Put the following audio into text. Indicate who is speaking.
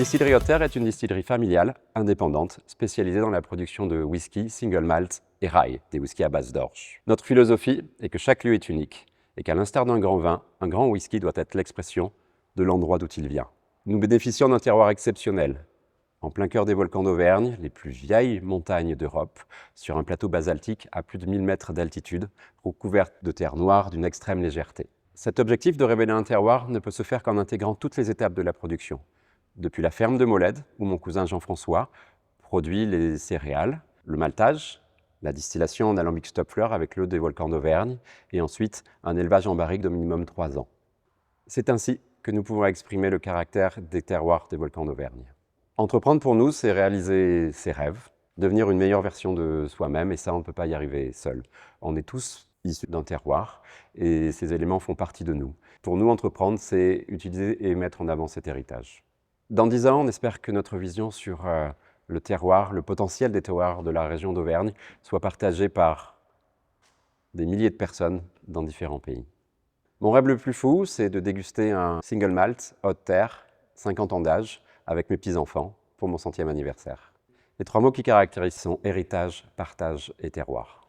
Speaker 1: La distillerie Haute Terre est une distillerie familiale, indépendante, spécialisée dans la production de whisky, single malt et rye, des whiskies à base d'orge. Notre philosophie est que chaque lieu est unique et qu'à l'instar d'un grand vin, un grand whisky doit être l'expression de l'endroit d'où il vient. Nous bénéficions d'un terroir exceptionnel, en plein cœur des volcans d'Auvergne, les plus vieilles montagnes d'Europe, sur un plateau basaltique à plus de 1000 mètres d'altitude, recouverte de terre noire d'une extrême légèreté. Cet objectif de révéler un terroir ne peut se faire qu'en intégrant toutes les étapes de la production. Depuis la ferme de Molède, où mon cousin Jean-François produit les céréales, le maltage, la distillation en alambic stop-fleur avec l'eau des volcans d'Auvergne, et ensuite un élevage en barrique de minimum 3 ans. C'est ainsi que nous pouvons exprimer le caractère des terroirs des volcans d'Auvergne. Entreprendre pour nous, c'est réaliser ses rêves, devenir une meilleure version de soi-même, et ça, on ne peut pas y arriver seul. On est tous issus d'un terroir, et ces éléments font partie de nous. Pour nous, entreprendre, c'est utiliser et mettre en avant cet héritage. Dans 10 ans, on espère que notre vision sur le terroir, le potentiel des terroirs de la région d'Auvergne, soit partagée par des milliers de personnes dans différents pays. Mon rêve le plus fou, c'est de déguster un single malt, Haute Terre, 50 ans d'âge, avec mes petits-enfants, pour mon 100e anniversaire. Les 3 mots qui caractérisent sont héritage, partage et terroir.